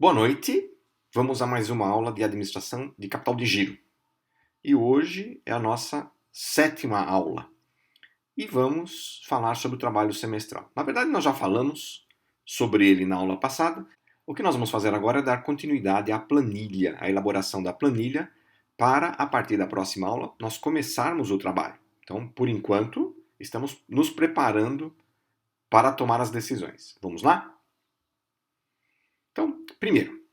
Boa noite, vamos a mais uma aula de administração de capital de giro. E hoje é a nossa 7ª aula. E vamos falar sobre o trabalho semestral. Na verdade, nós já falamos sobre ele na aula passada. O que nós vamos fazer agora é dar continuidade à planilha, à elaboração da planilha, para, a partir da próxima aula, nós começarmos o trabalho. Então, por enquanto, estamos nos preparando para tomar as decisões. Vamos lá? Então, primeiro,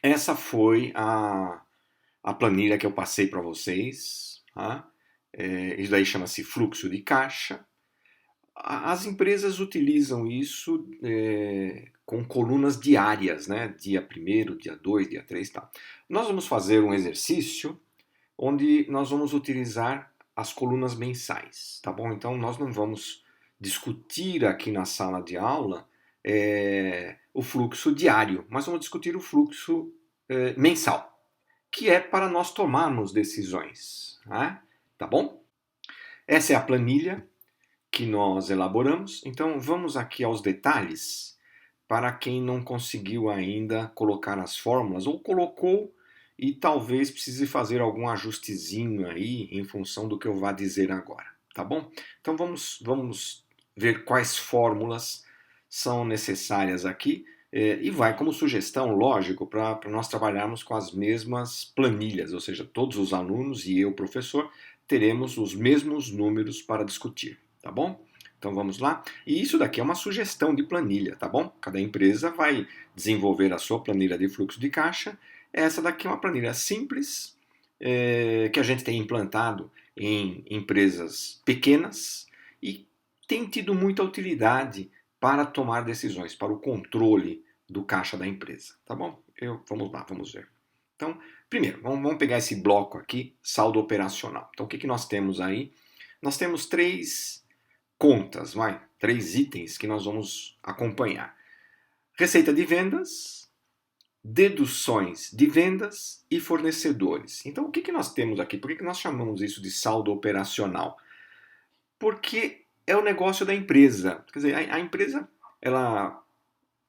essa foi a planilha que eu passei para vocês. Tá? Isso daí chama-se fluxo de caixa. As empresas utilizam isso com colunas diárias, né? Dia 1º, dia 2, dia 3 e tal. Nós vamos fazer um exercício onde nós vamos utilizar as colunas mensais, tá bom? Então nós não vamos discutir aqui na sala de aula o fluxo diário, mas vamos discutir o fluxo mensal, que é para nós tomarmos decisões, né? Tá bom? Essa é a planilha que nós elaboramos. Então vamos aqui aos detalhes para quem não conseguiu ainda colocar as fórmulas ou colocou e talvez precise fazer algum ajustezinho aí em função do que eu vá dizer agora, tá bom? Então vamos ver quais fórmulas são necessárias aqui e vai como sugestão, lógico, para nós trabalharmos com as mesmas planilhas, ou seja, todos os alunos e eu, professor, teremos os mesmos números para discutir, tá bom? Então vamos lá. E isso daqui é uma sugestão de planilha, tá bom? Cada empresa vai desenvolver a sua planilha de fluxo de caixa. Essa daqui é uma planilha simples, que a gente tem implantado em empresas pequenas e tem tido muita utilidade para tomar decisões, para o controle do caixa da empresa, tá bom? Vamos lá, vamos ver. Então, primeiro, vamos pegar esse bloco aqui, saldo operacional. Então, o que nós temos aí? Nós temos 3 contas, 3 itens que nós vamos acompanhar. Receita de vendas, deduções de vendas e fornecedores. Então, o que nós temos aqui? Por que nós chamamos isso de saldo operacional? Porque é o negócio da empresa. Quer dizer, a empresa,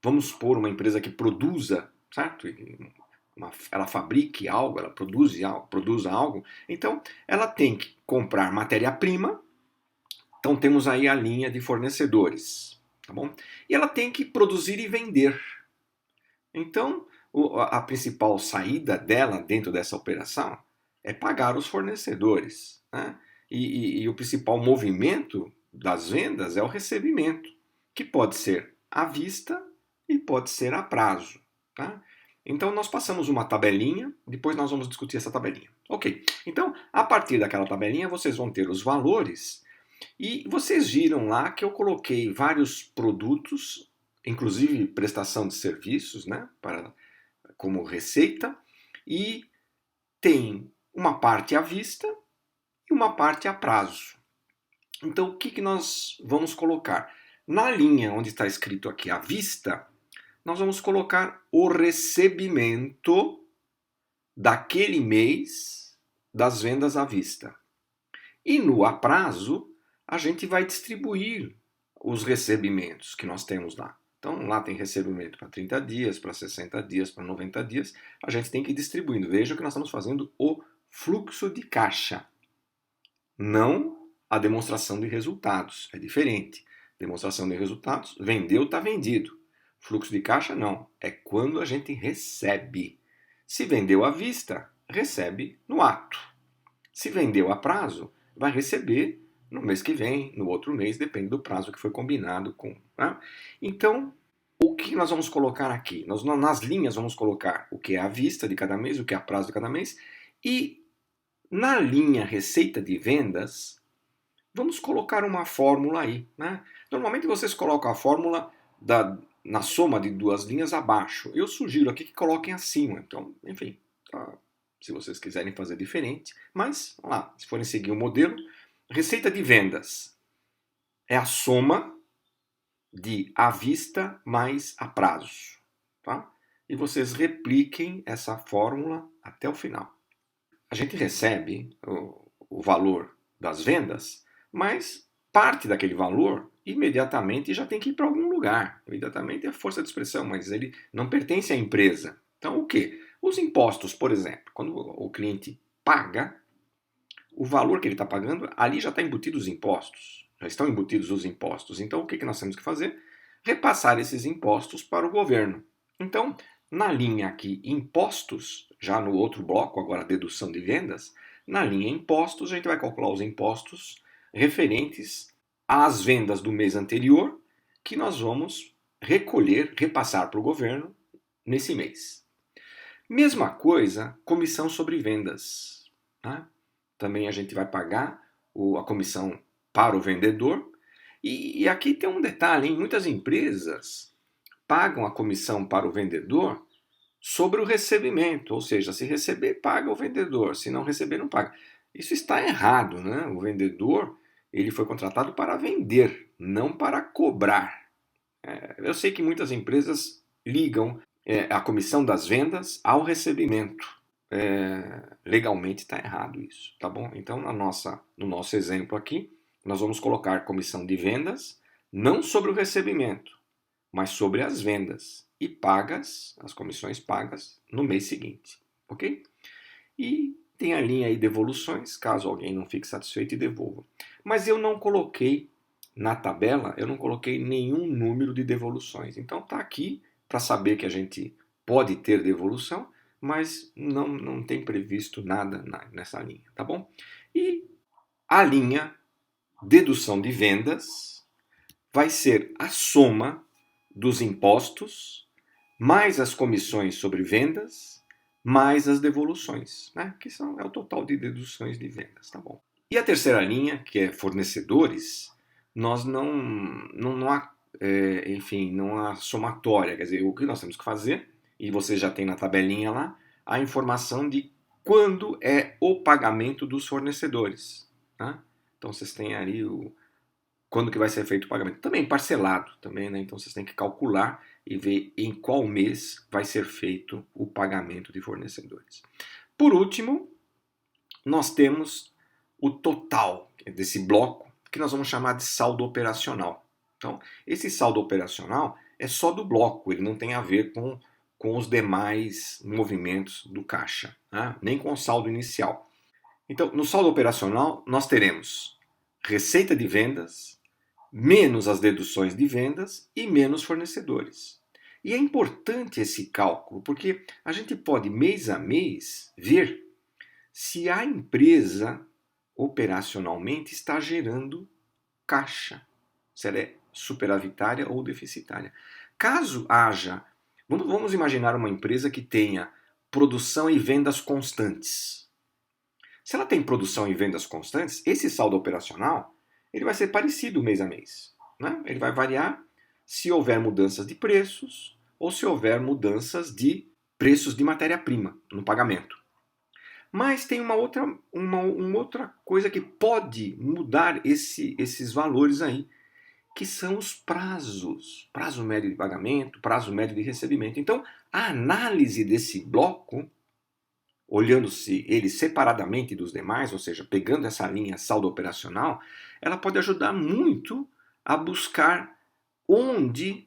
vamos supor, uma empresa que produza, certo? Ela fabrique algo, ela produza algo, então ela tem que comprar matéria-prima, então temos aí a linha de fornecedores, tá bom? E ela tem que produzir e vender. Então, a principal saída dela dentro dessa operação é pagar os fornecedores, né? E o principal movimento das vendas é o recebimento, que pode ser à vista e pode ser a prazo, tá? Então nós passamos uma tabelinha, depois nós vamos discutir essa tabelinha. Ok, então a partir daquela tabelinha vocês vão ter os valores e vocês viram lá que eu coloquei vários produtos, inclusive prestação de serviços, né, como receita, e tem uma parte à vista e uma parte a prazo. Então o que nós vamos colocar? Na linha onde está escrito aqui à vista, nós vamos colocar o recebimento daquele mês das vendas à vista. E no a prazo, a gente vai distribuir os recebimentos que nós temos lá. Então lá tem recebimento para 30 dias, para 60 dias, para 90 dias. A gente tem que ir distribuindo. Veja que nós estamos fazendo o fluxo de caixa, não a demonstração de resultados. É diferente. Demonstração de resultados, vendeu, está vendido. Fluxo de caixa não, é quando a gente recebe. Se vendeu à vista, recebe no ato. Se vendeu a prazo, vai receber no mês que vem, no outro mês, depende do prazo que foi combinado com. Tá? Então, o que nós vamos colocar aqui? Nas linhas vamos colocar o que é à vista de cada mês, o que é a prazo de cada mês, e na linha receita de vendas, vamos colocar uma fórmula aí. Né? Normalmente vocês colocam a fórmula na soma de 2 linhas abaixo. Eu sugiro aqui que coloquem acima. Então, enfim, tá, se vocês quiserem fazer diferente. Mas, vamos lá, se forem seguir o modelo, receita de vendas é a soma de à vista mais a prazo. Tá? E vocês repliquem essa fórmula até o final. A gente recebe o valor das vendas, mas parte daquele valor imediatamente já tem que ir para algum lugar. O endividamento é força de expressão, mas ele não pertence à empresa. Então, o quê? Os impostos, por exemplo. Quando o cliente paga, o valor que ele está pagando, ali já está embutido os impostos. Já estão embutidos os impostos. Então, o que nós temos que fazer? Repassar esses impostos para o governo. Então, na linha aqui, impostos, já no outro bloco, agora dedução de vendas, na linha impostos, a gente vai calcular os impostos referentes às vendas do mês anterior, que nós vamos recolher, repassar para o governo nesse mês. Mesma coisa, comissão sobre vendas. Tá? Também a gente vai pagar a comissão para o vendedor. E aqui tem um detalhe, hein? Muitas empresas pagam a comissão para o vendedor sobre o recebimento, ou seja, se receber, paga o vendedor, se não receber, não paga. Isso está errado, né? O vendedor, ele foi contratado para vender, não para cobrar. Eu sei que muitas empresas ligam a comissão das vendas ao recebimento. Legalmente está errado isso, tá bom? Então, no nosso exemplo aqui, nós vamos colocar comissão de vendas não sobre o recebimento, mas sobre as vendas e pagas, as comissões pagas no mês seguinte, ok? E tem a linha aí devoluções, caso alguém não fique satisfeito e devolva. Mas eu não coloquei na tabela, eu não coloquei nenhum número de devoluções. Então tá aqui para saber que a gente pode ter devolução, mas não tem previsto nada nessa linha, tá bom? E a linha dedução de vendas vai ser a soma dos impostos, mais as comissões sobre vendas, mais as devoluções, né? Que é o total de deduções de vendas, tá bom? E a terceira linha, que é fornecedores, nós não há, enfim, não há somatória, quer dizer, o que nós temos que fazer, e você já tem na tabelinha lá, a informação de quando é o pagamento dos fornecedores, tá? Então vocês têm ali quando que vai ser feito o pagamento. Também parcelado, também, né? Então vocês têm que calcular e ver em qual mês vai ser feito o pagamento de fornecedores. Por último, nós temos o total desse bloco, que nós vamos chamar de saldo operacional. Então, esse saldo operacional é só do bloco, ele não tem a ver com os demais movimentos do caixa, né? Nem com o saldo inicial. Então, no saldo operacional, nós teremos receita de vendas, menos as deduções de vendas e menos fornecedores. E é importante esse cálculo, porque a gente pode, mês a mês, ver se a empresa operacionalmente está gerando caixa, se ela é superavitária ou deficitária. Caso haja, vamos imaginar uma empresa que tenha produção e vendas constantes. Se ela tem produção e vendas constantes, esse saldo operacional ele vai ser parecido mês a mês, né? Ele vai variar se houver mudanças de preços ou se houver mudanças de preços de matéria-prima no pagamento. Mas tem uma outra coisa que pode mudar esses valores aí, que são os prazos. Prazo médio de pagamento, prazo médio de recebimento. Então, a análise desse bloco, olhando-se ele separadamente dos demais, ou seja, pegando essa linha saldo operacional, ela pode ajudar muito a buscar onde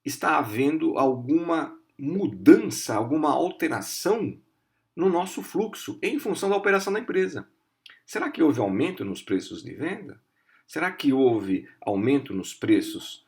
está havendo alguma mudança, alguma alteração no nosso fluxo em função da operação da empresa. Será que houve aumento nos preços de venda? Será que houve aumento nos preços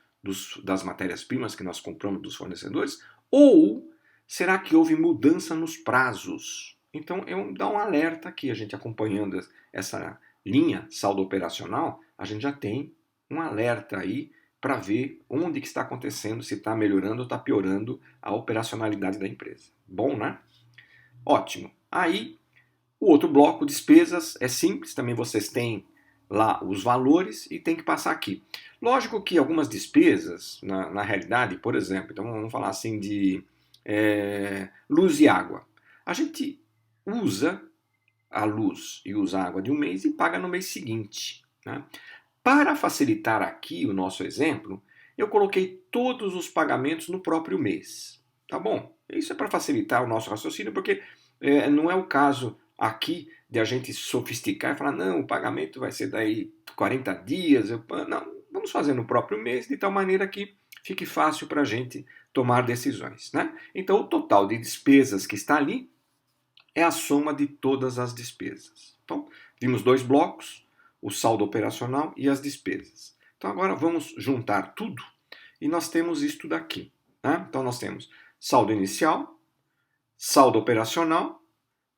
das matérias-primas que nós compramos dos fornecedores? Ou será que houve mudança nos prazos? Então, eu dou um alerta aqui, a gente acompanhando essa linha saldo operacional, a gente já tem um alerta aí para ver onde que está acontecendo, se está melhorando ou está piorando a operacionalidade da empresa. Bom, né? Ótimo. Aí, o outro bloco, despesas, é simples, também vocês têm lá os valores e tem que passar aqui. Lógico que algumas despesas, na realidade, por exemplo, então vamos falar assim de luz e água. A gente usa a luz e usa a água de um mês e paga no mês seguinte, né? Para facilitar aqui o nosso exemplo, eu coloquei todos os pagamentos no próprio mês. Tá bom? Isso é para facilitar o nosso raciocínio, porque não é o caso aqui de a gente sofisticar e falar, não, o pagamento vai ser daí 40 dias. Não, vamos fazer no próprio mês, de tal maneira que fique fácil para a gente tomar decisões, né? Então, o total de despesas que está ali é a soma de todas as despesas. Então, vimos dois blocos, o saldo operacional e as despesas. Então, agora vamos juntar tudo e nós temos isto daqui, né? Então, nós temos saldo inicial, saldo operacional,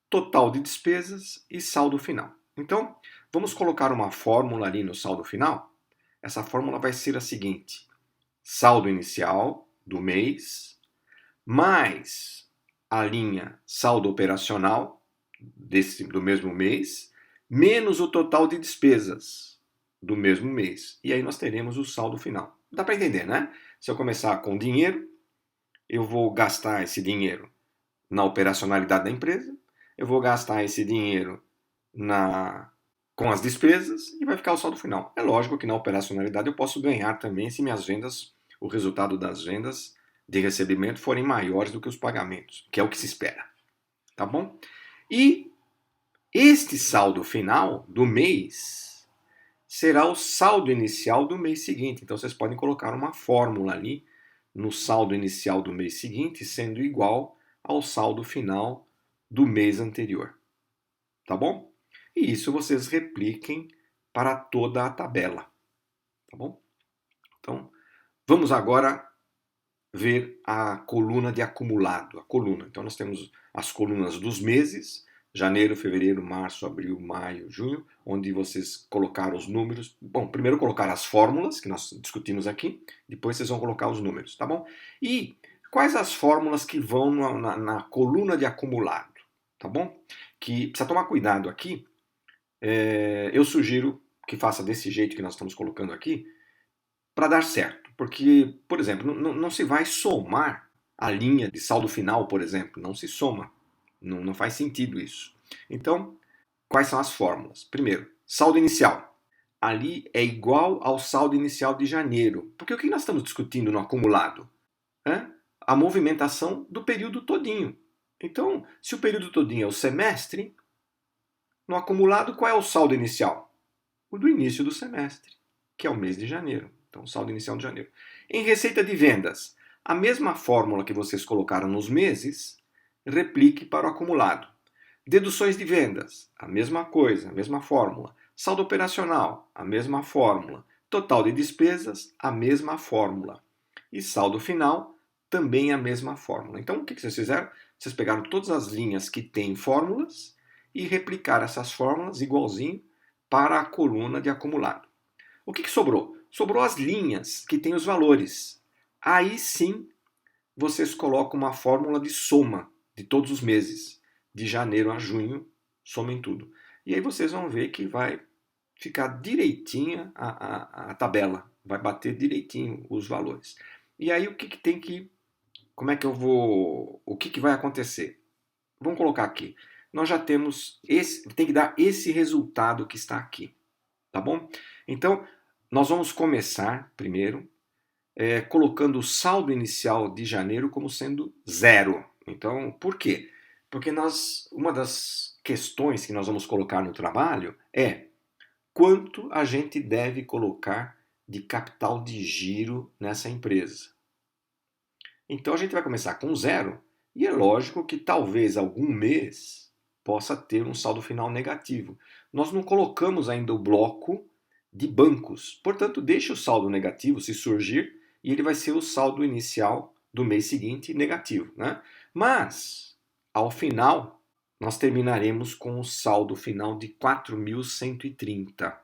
total de despesas e saldo final. Então, vamos colocar uma fórmula ali no saldo final. Essa fórmula vai ser a seguinte: saldo inicial do mês mais a linha saldo operacional do mesmo mês menos o total de despesas do mesmo mês. E aí nós teremos o saldo final. Dá para entender, né? Se eu começar com dinheiro, eu vou gastar esse dinheiro na operacionalidade da empresa, eu vou gastar esse dinheiro com as despesas e vai ficar o saldo final. É lógico que na operacionalidade eu posso ganhar também se minhas vendas, o resultado das vendas de recebimento forem maiores do que os pagamentos, que é o que se espera. Tá bom? E este saldo final do mês será o saldo inicial do mês seguinte. Então vocês podem colocar uma fórmula ali no saldo inicial do mês seguinte sendo igual ao saldo final do mês anterior. Tá bom? E isso vocês repliquem para toda a tabela. Tá bom? Então, vamos agora ver a coluna de acumulado. A coluna. Então, nós temos as colunas dos meses, janeiro, fevereiro, março, abril, maio, junho, onde vocês colocaram os números. Bom, primeiro colocar as fórmulas, que nós discutimos aqui, depois vocês vão colocar os números, tá bom? E quais as fórmulas que vão na coluna de acumulado, tá bom? Que precisa tomar cuidado aqui. Eu sugiro que faça desse jeito que nós estamos colocando aqui, para dar certo. Porque, por exemplo, não se vai somar a linha de saldo final, por exemplo. Não se soma. Não faz sentido isso. Então, quais são as fórmulas? Primeiro, saldo inicial. Ali é igual ao saldo inicial de janeiro. Porque o que nós estamos discutindo no acumulado? A movimentação do período todinho. Então, se o período todinho é o semestre, no acumulado qual é o saldo inicial? O do início do semestre, que é o mês de janeiro. Então, o saldo inicial de janeiro. Em receita de vendas, a mesma fórmula que vocês colocaram nos meses, replique para o acumulado. Deduções de vendas, a mesma coisa, a mesma fórmula. Saldo operacional, a mesma fórmula. Total de despesas, a mesma fórmula. E saldo final, também a mesma fórmula. Então, o que vocês fizeram? Vocês pegaram todas as linhas que têm fórmulas e replicaram essas fórmulas igualzinho para a coluna de acumulado. O que sobrou? Sobrou as linhas que têm os valores. Aí sim, vocês colocam uma fórmula de soma de todos os meses. De janeiro a junho, somem tudo. E aí vocês vão ver que vai ficar direitinha a tabela. Vai bater direitinho os valores. E aí o que tem que... Como é que eu vou... O que vai acontecer? Vamos colocar aqui. Nós já temos tem que dar esse resultado que está aqui. Tá bom? Então, nós vamos começar primeiro colocando o saldo inicial de janeiro como sendo 0. Então, por quê? Porque uma das questões que nós vamos colocar no trabalho é quanto a gente deve colocar de capital de giro nessa empresa. Então a gente vai começar com 0 e é lógico que talvez algum mês possa ter um saldo final negativo. Nós não colocamos ainda o bloco de bancos, portanto deixe o saldo negativo se surgir e ele vai ser o saldo inicial do mês seguinte negativo, né? Mas ao final nós terminaremos com o saldo final de 4.130,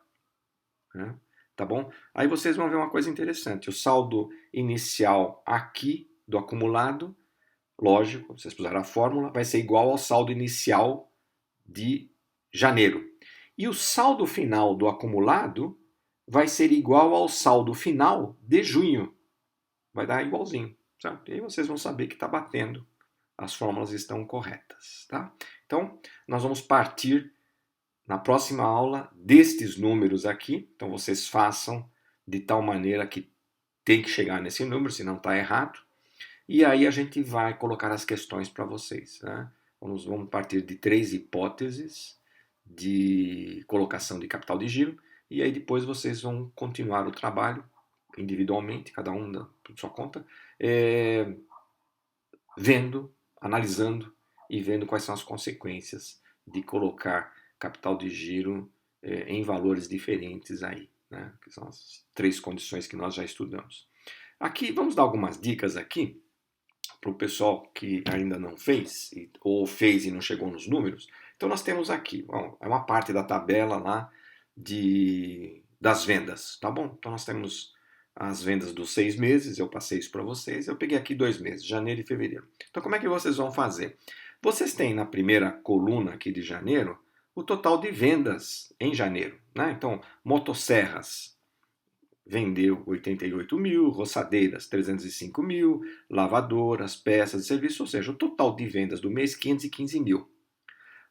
né? Tá bom? Aí vocês vão ver uma coisa interessante. O saldo inicial aqui do acumulado, lógico, vocês puseram a fórmula, vai ser igual ao saldo inicial de janeiro. E o saldo final do acumulado vai ser igual ao saldo final de junho. Vai dar igualzinho, certo? E aí vocês vão saber que está batendo. As fórmulas estão corretas, tá? Então, nós vamos partir na próxima aula destes números aqui. Então, vocês façam de tal maneira que tem que chegar nesse número, senão está errado. E aí a gente vai colocar as questões para vocês, né? Vamos partir de 3 hipóteses de colocação de capital de giro e aí depois vocês vão continuar o trabalho individualmente, cada um por sua conta, vendo, analisando e vendo quais são as consequências de colocar capital de giro em valores diferentes aí, né? Que são as 3 condições que nós já estudamos. Aqui, vamos dar algumas dicas aqui para o pessoal que ainda não fez, ou fez e não chegou nos números. Então nós temos aqui, bom, é uma parte da tabela lá das vendas, tá bom? Então nós temos as vendas dos 6 meses, eu passei isso para vocês, eu peguei aqui 2 meses, janeiro e fevereiro. Então como é que vocês vão fazer? Vocês têm na primeira coluna aqui de janeiro o total de vendas em janeiro, né? Então, motosserras vendeu 88 mil, roçadeiras 305 mil, lavadoras, peças de serviço, ou seja, o total de vendas do mês 515 mil.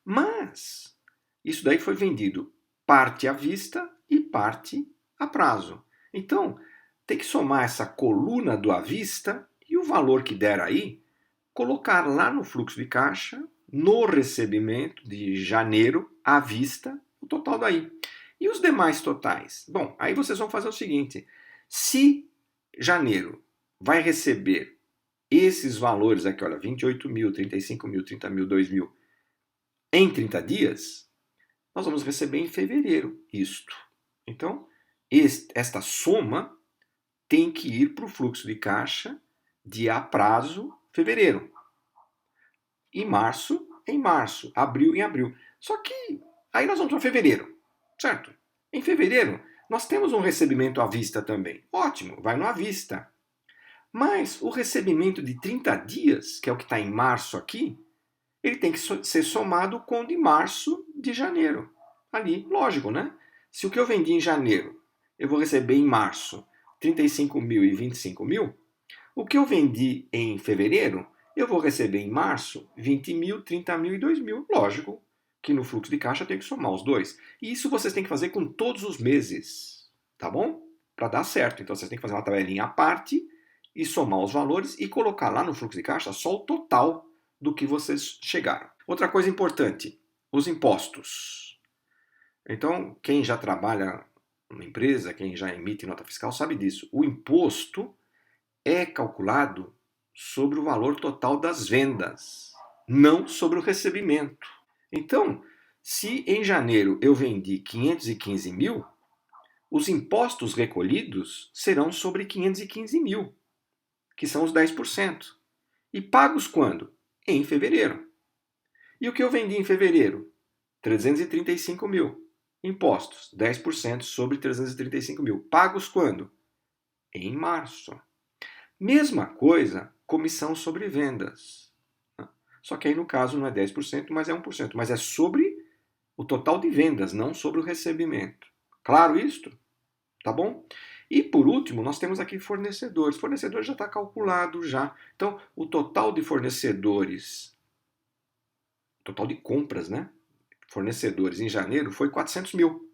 Mas isso daí foi vendido parte à vista e parte a prazo. Então, tem que somar essa coluna do à vista e o valor que der aí, colocar lá no fluxo de caixa, no recebimento de janeiro à vista, o total daí. E os demais totais? Bom, aí vocês vão fazer o seguinte: se janeiro vai receber esses valores aqui, olha, 28 mil, 35 mil, 30 mil, 2 mil, em 30 dias, nós vamos receber em fevereiro isto. Então, esta soma tem que ir para o fluxo de caixa de a prazo fevereiro. E março em março, abril em abril. Só que aí nós vamos para fevereiro, certo? Em fevereiro, nós temos um recebimento à vista também. Ótimo, vai no à vista. Mas o recebimento de 30 dias, que é o que está em março aqui, ele tem que ser somado com o de março de janeiro. Ali, lógico, né? Se o que eu vendi em janeiro eu vou receber em março 35 mil e 25 mil, o que eu vendi em fevereiro eu vou receber em março 20 mil, 30 mil e 2 mil. Lógico que no fluxo de caixa eu tenho que somar os dois. E isso vocês têm que fazer com todos os meses, tá bom? Para dar certo. Então vocês têm que fazer uma tabelinha à parte e somar os valores e colocar lá no fluxo de caixa só o total do que vocês chegaram. Outra coisa importante, os impostos. Então, quem já trabalha numa empresa, quem já emite nota fiscal, sabe disso. O imposto é calculado sobre o valor total das vendas, não sobre o recebimento. Então, se em janeiro eu vendi 515 mil, os impostos recolhidos serão sobre 515 mil, que são os 10%. E pagos quando? Em fevereiro. E o que eu vendi em fevereiro? 335 mil. Impostos, 10% sobre 335 mil. Pagos quando? Em março. Mesma coisa, comissão sobre vendas. Só que aí no caso não é 10%, mas é 1%. Mas é sobre o total de vendas, não sobre o recebimento. Claro isto? Tá bom? E por último, nós temos aqui fornecedores. Fornecedores já está calculado já. Então, o total de fornecedores, total de compras, né? Fornecedores em janeiro foi 400 mil.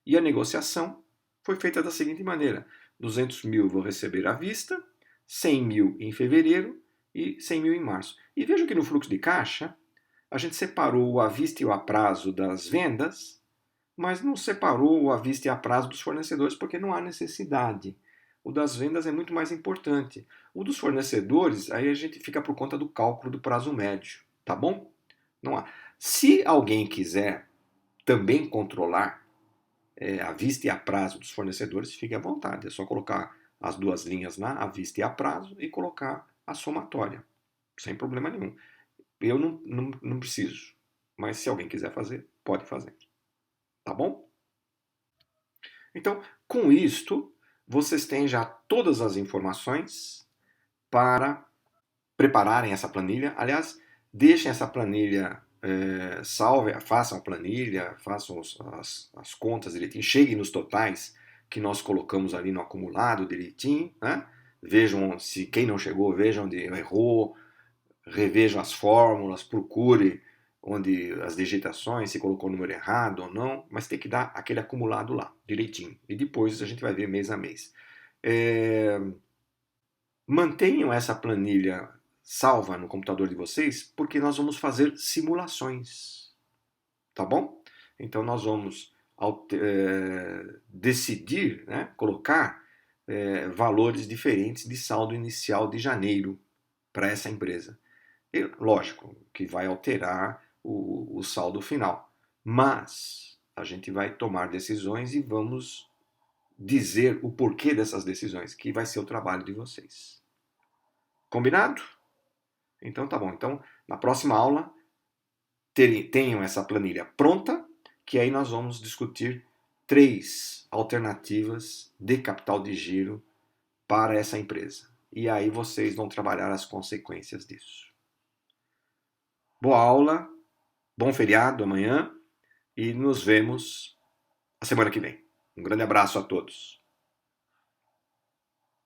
E a negociação foi feita da seguinte maneira: 200 mil vou receber à vista, 100 mil em fevereiro e 100 mil em março. E veja que no fluxo de caixa, a gente separou o à vista e o a prazo das vendas, mas não separou o à vista e a prazo dos fornecedores porque não há necessidade. O das vendas é muito mais importante. O dos fornecedores, aí a gente fica por conta do cálculo do prazo médio, tá bom? Não há. Se alguém quiser também controlar à vista e a prazo dos fornecedores, fique à vontade. É só colocar as duas linhas lá, à vista e a prazo, e colocar a somatória, sem problema nenhum. Eu não preciso, mas se alguém quiser fazer, pode fazer. Tá bom? Então, com isto, vocês têm já todas as informações para prepararem essa planilha. Aliás, deixem essa planilha salve, façam a planilha, façam as contas direitinho, cheguem nos totais que nós colocamos ali no acumulado direitinho, né? Vejam se quem não chegou, vejam onde errou, revejam as fórmulas, procure onde as digitações, se colocou o número errado ou não, mas tem que dar aquele acumulado lá, direitinho. E depois a gente vai ver mês a mês. Mantenham essa planilha salva no computador de vocês, porque nós vamos fazer simulações, tá bom? Então nós vamos decidir, né, colocar valores diferentes de saldo inicial de janeiro para essa empresa. E, lógico que vai alterar o saldo final, mas a gente vai tomar decisões e vamos dizer o porquê dessas decisões, que vai ser o trabalho de vocês. Combinado? Então tá bom. Então, na próxima aula, tenham essa planilha pronta, que aí nós vamos discutir 3 alternativas de capital de giro para essa empresa. E aí vocês vão trabalhar as consequências disso. Boa aula, bom feriado amanhã e nos vemos a semana que vem. Um grande abraço a todos.